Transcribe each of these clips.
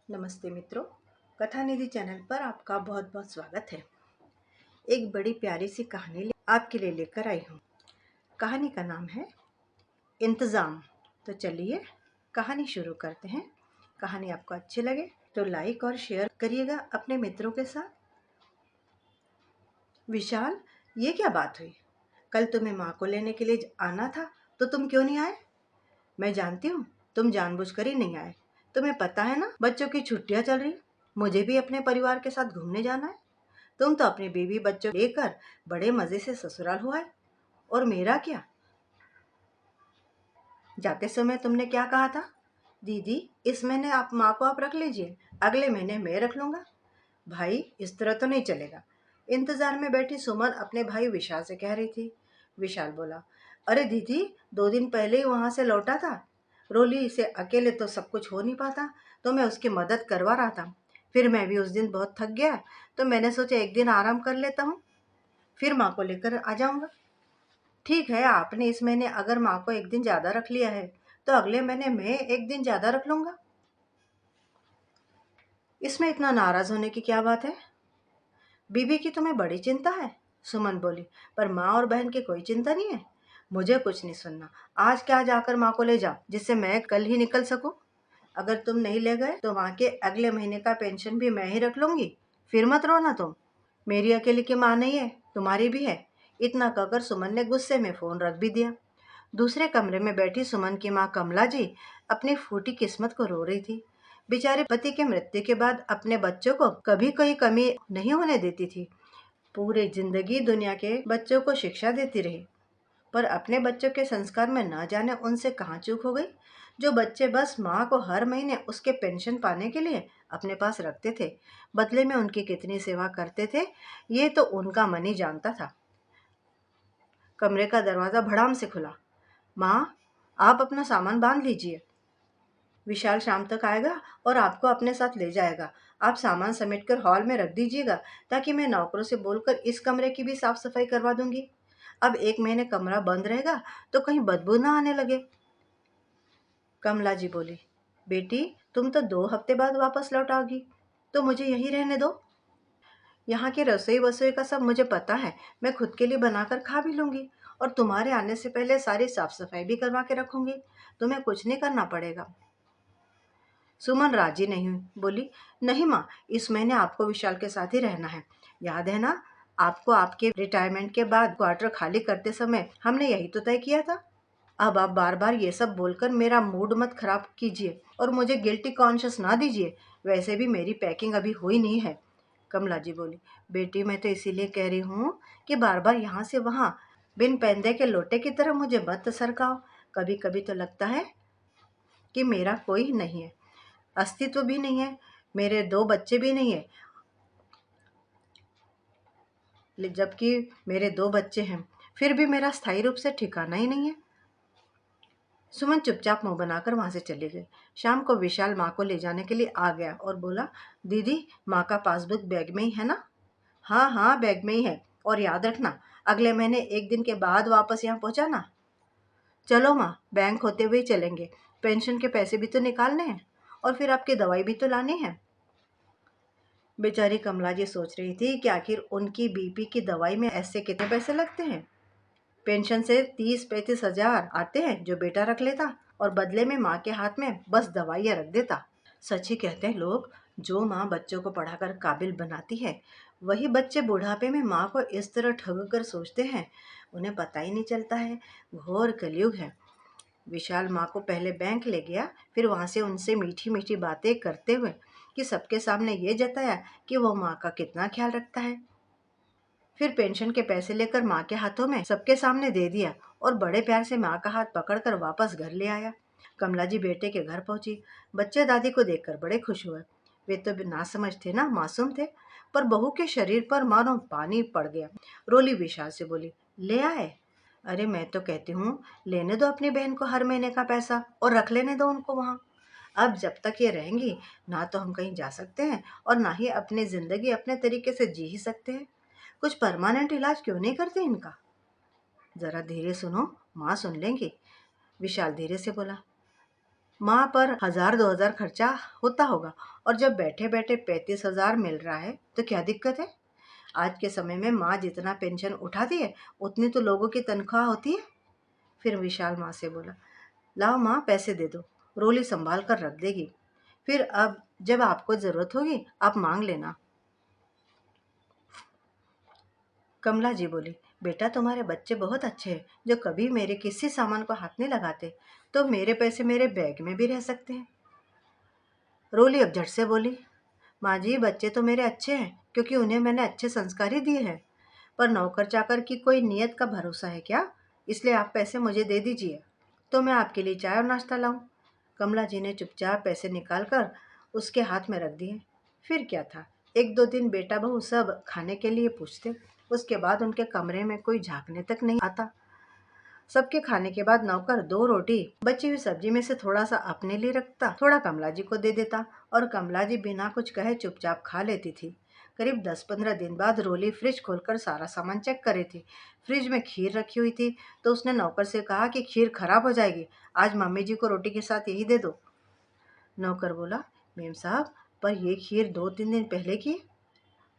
नमस्ते मित्रों, कथा निधि चैनल पर आपका बहुत बहुत स्वागत है। एक बड़ी प्यारी सी कहानी आपके लिए लेकर आई हूँ। कहानी का नाम है इंतज़ाम। तो चलिए कहानी शुरू करते हैं। कहानी आपको अच्छी लगे तो लाइक और शेयर करिएगा अपने मित्रों के साथ। विशाल, ये क्या बात हुई? कल तुम्हें माँ को लेने के लिए आना था तो तुम क्यों नहीं आए? मैं जानती हूँ तुम जानबूझकर ही नहीं आए। तुम्हें पता है ना, बच्चों की छुट्टियाँ चल रही, मुझे भी अपने परिवार के साथ घूमने जाना है। तुम तो अपनी बीवी बच्चों लेकर बड़े मजे से ससुराल हुआ है, और मेरा क्या? जाते समय तुमने क्या कहा था? दीदी, इस महीने आप माँ को आप रख लीजिए, अगले महीने मैं रख लूंगा। भाई, इस तरह तो नहीं चलेगा। इंतजार में बैठी सुमन अपने भाई विशाल से कह रही थी। विशाल बोला, अरे दीदी, 2 दिन पहले ही वहां से लौटा था। रोली से अकेले तो सब कुछ हो नहीं पाता, तो मैं उसकी मदद करवा रहा था। फिर मैं भी उस दिन बहुत थक गया, तो मैंने सोचा एक दिन आराम कर लेता हूँ, फिर माँ को लेकर आ जाऊंगा। ठीक है, आपने इस महीने अगर माँ को एक दिन ज्यादा रख लिया है, तो अगले महीने मैं एक दिन ज्यादा रख लूंगा। इसमें इतना नाराज होने की क्या बात है? बीबी की तुम्हें बड़ी चिंता है, सुमन बोली। पर माँ और बहन की कोई चिंता नहीं है। मुझे कुछ नहीं सुनना। आज क्या जाकर माँ को ले जाओ, जिससे मैं कल ही निकल सकूं। अगर तुम नहीं ले गए तो माँ के अगले महीने का पेंशन भी मैं ही रख लूंगी। फिर मत रोना तुम। मेरी अकेले की माँ नहीं है, तुम्हारी भी है। इतना कहकर सुमन ने गुस्से में फोन रख भी दिया। दूसरे कमरे में बैठी सुमन की माँ कमला जी अपनी फूटी किस्मत को रो रही थी। बेचारे पति के मृत्यु के बाद अपने बच्चों को कभी कोई कमी नहीं होने देती थी। पूरी जिंदगी दुनिया के बच्चों को शिक्षा देती रही, पर अपने बच्चों के संस्कार में न जाने उनसे कहाँ चूक हो गई। जो बच्चे बस माँ को हर महीने उसके पेंशन पाने के लिए अपने पास रखते थे, बदले में उनकी कितनी सेवा करते थे, ये तो उनका मन ही जानता था। कमरे का दरवाजा भड़ाम से खुला। माँ, आप अपना सामान बांध लीजिए। विशाल शाम तक आएगा और आपको अपने साथ ले जाएगा। आप सामान समेटकर हॉल में रख दीजिएगा, ताकि मैं नौकरों से बोलकर इस कमरे की भी साफ सफाई करवा दूंगी। अब 1 महीने कमरा बंद रहेगा तो कहीं बदबू ना आने लगे। कमला जी बोली, बेटी, तुम तो 2 हफ्ते बाद वापस लौट आओगी, तो मुझे यहीं रहने दो। यहाँ की रसोई वसोई का सब मुझे पता है, मैं खुद के लिए बनाकर खा भी लूंगी, और तुम्हारे आने से पहले सारी साफ सफाई भी करवा के रखूंगी। तुम्हें कुछ नहीं करना पड़ेगा। सुमन राजी नहीं हुई, बोली, नहीं माँ, इस महीने आपको विशाल के साथ ही रहना है। याद है ना, आपको आपके रिटायरमेंट के बाद क्वार्टर खाली करते समय हमने यही तो तय किया था। अब आप बार बार ये सब बोलकर मेरा मूड मत खराब कीजिए और मुझे गिल्टी कॉन्शियस ना दीजिए। वैसे भी मेरी पैकिंग अभी हुई नहीं है। कमला जी बोली, बेटी, मैं तो इसीलिए कह रही हूँ कि बार बार यहाँ से वहाँ बिन पैंदे के लोटे की तरह मुझे मत सरकाओ। कभी कभी तो लगता है कि मेरा कोई नहीं है, अस्तित्व भी नहीं है, मेरे 2 बच्चे भी नहीं है, जबकि मेरे 2 बच्चे हैं, फिर भी मेरा स्थायी रूप से ठिकाना ही नहीं है। सुमन चुपचाप मुंह बनाकर वहां से चली गई। शाम को विशाल माँ को ले जाने के लिए आ गया और बोला, दीदी, माँ का पासबुक बैग में ही है ना? हाँ हाँ, बैग में ही है, और याद रखना, अगले महीने एक दिन के बाद वापस यहाँ पहुँचाना। चलो माँ, बैंक होते हुए चलेंगे, पेंशन के पैसे भी तो निकालने हैं, और फिर आपकी दवाई भी तो लानी है। बेचारी कमला जी सोच रही थी कि आखिर उनकी बीपी की दवाई में ऐसे कितने पैसे लगते हैं। पेंशन से 30-35 हजार आते हैं जो बेटा रख लेता, और बदले में माँ के हाथ में बस दवाइयाँ रख देता। सच ही कहते हैं लोग, जो माँ बच्चों को पढ़ाकर काबिल बनाती है, वही बच्चे बुढ़ापे में माँ को इस तरह ठग कर सोचते हैं। उन्हें पता ही नहीं चलता है। घोर कलयुग है। विशाल माँ को पहले बैंक ले गया, फिर वहां से उनसे मीठी मीठी बातें करते हुए कि सबके सामने ये जताया कि वो माँ का कितना ख्याल रखता है। फिर पेंशन के पैसे लेकर माँ के हाथों में सबके सामने दे दिया, और बड़े प्यार से माँ का हाथ पकड़कर वापस घर ले आया। कमला जी बेटे के घर पहुंची। बच्चे दादी को देखकर बड़े खुश हुए। वे तो ना समझ थे ना, मासूम थे, पर बहू के शरीर पर मानो पानी पड़ गया। रोली विशाल से बोली, ले आए? अरे मैं तो कहती हूँ, लेने दो अपनी बहन को हर महीने का पैसा, और रख लेने दो उनको वहाँ। अब जब तक ये रहेंगी, ना तो हम कहीं जा सकते हैं, और ना ही अपनी जिंदगी अपने तरीके से जी ही सकते हैं। कुछ परमानेंट इलाज क्यों नहीं करते इनका? जरा धीरे सुनो, माँ सुन लेंगी। विशाल धीरे से बोला, माँ पर 1000-2000 खर्चा होता होगा, और जब बैठे बैठे 35,000 मिल रहा है तो क्या दिक्कत है? आज के समय में माँ जितना पेंशन उठाती है उतनी तो लोगों की तनख्वाह होती है। फिर विशाल माँ से बोला, लाओ माँ, पैसे दे दो, रोली संभाल कर रख देगी, फिर अब जब आपको जरूरत होगी आप मांग लेना। कमला जी बोली, बेटा तुम्हारे बच्चे बहुत अच्छे हैं, जो कभी मेरे किसी सामान को हाथ नहीं लगाते, तो मेरे पैसे मेरे बैग में भी रह सकते हैं। रोली अब झट से बोली, माँ जी, बच्चे तो मेरे अच्छे हैं क्योंकि उन्हें मैंने अच्छे संस्कार ही दिए हैं, पर नौकर चाकर की कोई नियत का भरोसा है क्या? इसलिए आप पैसे मुझे दे दीजिए, तो मैं आपके लिए चाय और नाश्ता लाऊं। कमला जी ने चुपचाप पैसे निकाल कर उसके हाथ में रख दिए। फिर क्या था, एक दो दिन बेटा बहू सब खाने के लिए पूछते, उसके बाद उनके कमरे में कोई झांकने तक नहीं आता। सबके खाने के बाद नौकर दो रोटी बची हुई सब्जी में से थोड़ा सा अपने लिए रखता, थोड़ा कमला जी को दे देता, और कमला जी बिना कुछ कहे चुपचाप खा लेती थी। करीब 10-15 दिन बाद रोली फ्रिज खोलकर सारा सामान चेक कर रही थी। फ्रिज में खीर रखी हुई थी, तो उसने नौकर से कहा कि खीर खराब हो जाएगी, आज मम्मी जी को रोटी के साथ यही दे दो। नौकर बोला, मेम साहब, पर ये खीर 2-3 दिन पहले की है।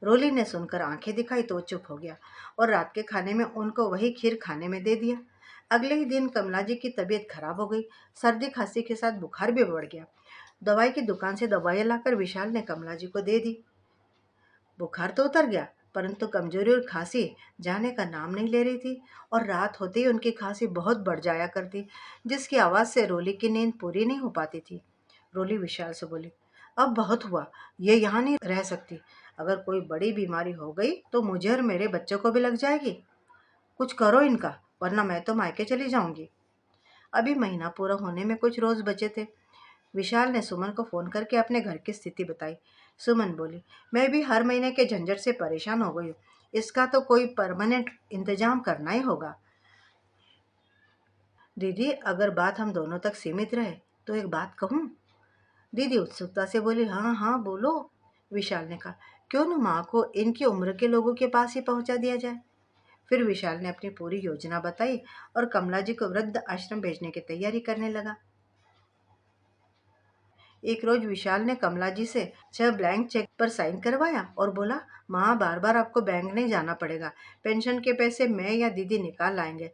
रोली ने सुनकर आंखें दिखाई तो चुप हो गया, और रात के खाने में उनको वही खीर खाने में दे दिया। अगले ही दिन कमला जी की तबीयत खराब हो गई, सर्दी खांसी के साथ बुखार भी बढ़ गया। दवाई की दुकान से दवाइयाँ लाकर विशाल ने कमला जी को दे दी। बुखार तो उतर गया, परंतु कमजोरी और खांसी जाने का नाम नहीं ले रही थी, और रात होते ही उनकी खांसी बहुत बढ़ जाया करती, जिसकी आवाज़ से रोली की नींद पूरी नहीं हो पाती थी। रोली विशाल से बोली, अब बहुत हुआ, ये यहाँ नहीं रह सकती। अगर कोई बड़ी बीमारी हो गई तो मुझे और मेरे बच्चों को भी लग जाएगी। कुछ करो इनका, वरना मैं तो मायके चली जाऊंगी। अभी महीना पूरा होने में कुछ रोज बचे थे। विशाल ने सुमन को फोन करके अपने घर की स्थिति बताई। सुमन बोली, मैं भी हर महीने के झंझट से परेशान हो गई हूँ, इसका तो कोई परमानेंट इंतजाम करना ही होगा। दीदी, अगर बात हम दोनों तक सीमित रहे तो एक बात कहूँ? दीदी उत्सुकता से बोली, हाँ हाँ बोलो। विशाल ने कहा, क्यों न माँ को इनकी उम्र के लोगों के पास ही पहुंचा दिया जाए। फिर विशाल ने अपनी पूरी योजना बताई और कमला जी को वृद्ध आश्रम भेजने की तैयारी करने लगा। एक रोज विशाल ने कमला जी से 6 ब्लैंक चेक पर साइन करवाया और बोला, माँ, बार बार आपको बैंक नहीं जाना पड़ेगा, पेंशन के पैसे मैं या दीदी निकाल लाएंगे।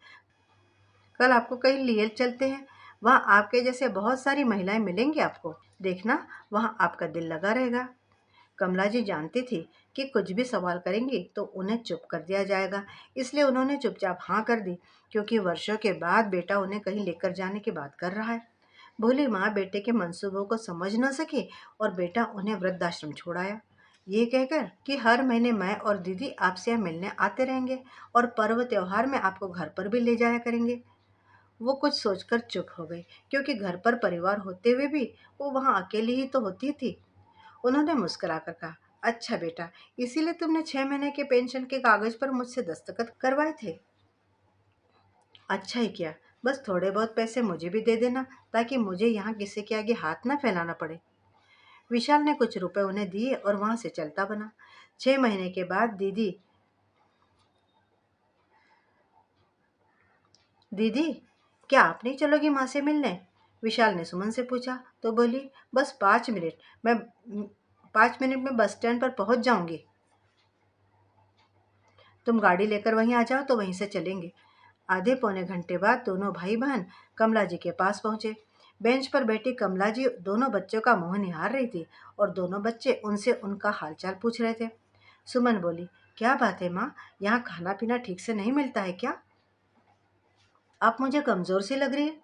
कल आपको कहीं लिए चलते हैं, वहाँ आपके जैसे बहुत सारी महिलाएं मिलेंगी आपको, देखना वहाँ आपका दिल लगा रहेगा। कमला जी जानती थी कि कुछ भी सवाल करेंगी तो उन्हें चुप कर दिया जाएगा, इसलिए उन्होंने चुपचाप हाँ कर दी, क्योंकि वर्षों के बाद बेटा उन्हें कहीं लेकर जाने की बात कर रहा है। भोली माँ बेटे के मंसूबों को समझ न सकी और बेटा उन्हें वृद्धाश्रम छोड़ाया, ये कहकर कि हर महीने मैं और दीदी आपसे यहाँ मिलने आते रहेंगे और पर्व त्योहार में आपको घर पर भी ले जाया करेंगे। वो कुछ सोचकर चुप हो गई, क्योंकि घर पर परिवार होते हुए भी वो वहाँ अकेली ही तो होती थी। उन्होंने मुस्कुराकर कहा, अच्छा बेटा, इसीलिए तुमने 6 महीने के पेंशन के कागज पर मुझसे दस्तखत करवाए थे। अच्छा ही किया, बस थोड़े बहुत पैसे मुझे भी दे देना, ताकि मुझे यहाँ किसी के आगे हाथ ना फैलाना पड़े। विशाल ने कुछ रुपए उन्हें दिए और वहां से चलता बना। 6 महीने के बाद दीदी दीदी, क्या आप नहीं चलोगी माँ से मिलने? विशाल ने सुमन से पूछा, तो बोली, बस 5 मिनट, मैं 5 मिनट में बस स्टैंड पर पहुंच जाऊंगी। तुम गाड़ी लेकर वहीं आ जाओ तो वहीं से चलेंगे। आधे पौने घंटे बाद दोनों भाई बहन कमला जी के पास पहुंचे। बेंच पर बैठी कमला जी दोनों बच्चों का मुंह निहार रही थी, और दोनों बच्चे उनसे उनका हालचाल पूछ रहे थे। सुमन बोली, क्या बात है माँ, यहाँ खाना पीना ठीक से नहीं मिलता है क्या? आप मुझे कमजोर सी लग रही है।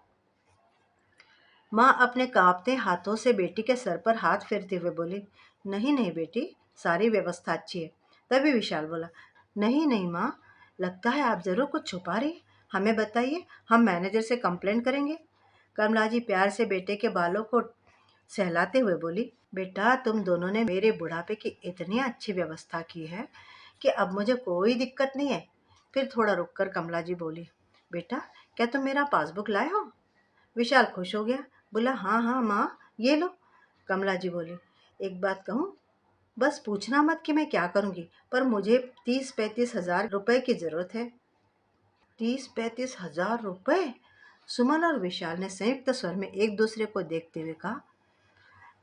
माँ अपने कांपते हाथों से बेटी के सर पर हाथ फेरते हुए बोली, नहीं नहीं बेटी, सारी व्यवस्था अच्छी है। तभी विशाल बोला, नहीं नहीं माँ, लगता है आप जरूर कुछ छुपा रही हैं। हमें बताइए, हम मैनेजर से कंप्लेंट करेंगे। कमला जी प्यार से बेटे के बालों को सहलाते हुए बोली, बेटा, तुम दोनों ने मेरे बुढ़ापे की इतनी अच्छी व्यवस्था की है कि अब मुझे कोई दिक्कत नहीं है। फिर थोड़ा रुककर कमला जी बोली, बेटा, क्या तुम मेरा पासबुक लाए हो? विशाल खुश हो गया, बोला, हाँ हाँ माँ, ये लो। कमला जी बोली, एक बात कहूँ, बस पूछना मत कि मैं क्या करूँगी, पर मुझे 30-35 हजार रुपए की जरूरत है। 30-35 हजार रुपए? सुमन और विशाल ने संयुक्त स्वर में एक दूसरे को देखते हुए कहा।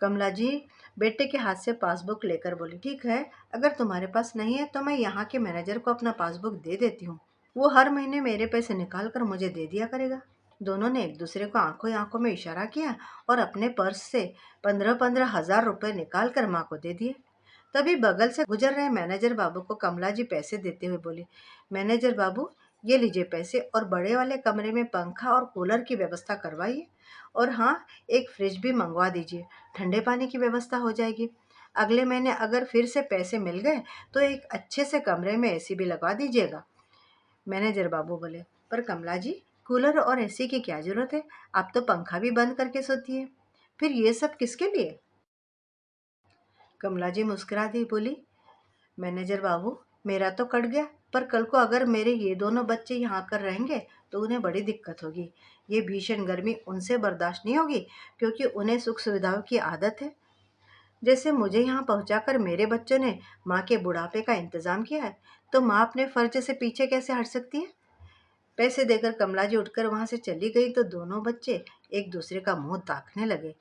कमला जी बेटे के हाथ से पासबुक लेकर बोली, ठीक है, अगर तुम्हारे पास नहीं है तो मैं यहाँ के मैनेजर को अपना पासबुक दे देती हूँ। वो हर महीने मेरे पैसे निकाल कर मुझे दे दिया करेगा। दोनों ने एक दूसरे को आंखों आंखों में इशारा किया और अपने पर्स से 15,000 रुपए निकाल कर माँ को दे दिए। तभी बगल से गुजर रहे मैनेजर बाबू को कमला जी पैसे देते हुए बोली, मैनेजर बाबू ये लीजिए पैसे और बड़े वाले कमरे में पंखा और कूलर की व्यवस्था करवाइए, और हाँ, एक फ्रिज भी मंगवा दीजिए, ठंडे पानी की व्यवस्था हो जाएगी। अगले महीने अगर फिर से पैसे मिल गए तो एक अच्छे से कमरे में एसी भी लगवा दीजिएगा। मैनेजर बाबू बोले, पर कमला जी कूलर और एसी की क्या जरूरत है, आप तो पंखा भी बंद करके सोती है, फिर ये सब किसके लिए। कमला जी मुस्कुरा दी, बोली, मैनेजर बाबू मेरा तो कट गया, पर कल को अगर मेरे ये दोनों बच्चे यहाँ आकर रहेंगे तो उन्हें बड़ी दिक्कत होगी। ये भीषण गर्मी उनसे बर्दाश्त नहीं होगी, क्योंकि उन्हें सुख सुविधाओं की आदत है। जैसे मुझे यहाँ पहुँचाकर मेरे बच्चों ने माँ के बुढ़ापे का इंतजाम किया है, तो माँ अपने फर्ज से पीछे कैसे हट सकती है। पैसे देकर कमला जी उठकर वहां से चली गई तो दोनों बच्चे एक दूसरे का मुंह ताकने लगे।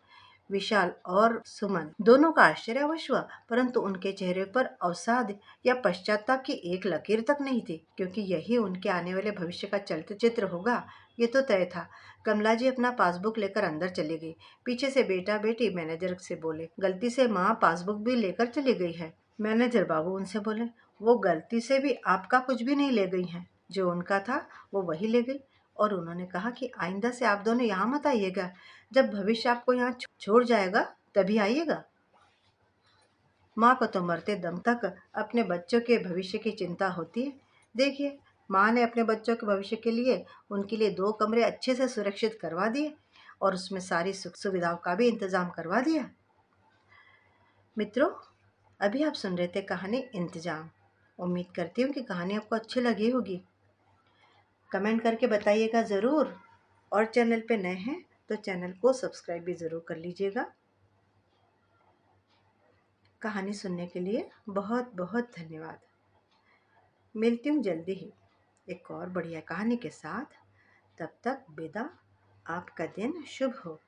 विशाल और सुमन दोनों का आश्चर्य अवश्य हुआ, परंतु उनके चेहरे पर अवसाद या पश्चाताप की एक लकीर तक नहीं थी, क्योंकि यही उनके आने वाले भविष्य का चलते चित्र होगा, ये तो तय था। कमला जी अपना पासबुक लेकर अंदर चली गई। पीछे से बेटा बेटी मैनेजर से बोले, गलती से माँ पासबुक भी लेकर चली गई है। मैनेजर बाबू उनसे बोले, वो गलती से भी आपका कुछ भी नहीं ले गई हैं, जो उनका था वो वही ले गई। और उन्होंने कहा कि आइंदा से आप दोनों यहाँ मत आइएगा, जब भविष्य आपको यहाँ छोड़ जाएगा तभी आइएगा। माँ को तो मरते दम तक अपने बच्चों के भविष्य की चिंता होती है। देखिए, माँ ने अपने बच्चों के भविष्य के लिए उनके लिए 2 कमरे अच्छे से सुरक्षित करवा दिए और उसमें सारी सुख सुविधाओं का भी इंतजाम करवा दिया। मित्रों, अभी आप सुन रहे थे कहानी इंतजाम। उम्मीद करती हूँ कि कहानी आपको अच्छी लगी होगी। कमेंट करके बताइएगा ज़रूर, और चैनल पे नए हैं तो चैनल को सब्सक्राइब भी ज़रूर कर लीजिएगा। कहानी सुनने के लिए बहुत बहुत धन्यवाद। मिलती हूँ जल्दी ही एक और बढ़िया कहानी के साथ। तब तक विदा। आपका दिन शुभ हो।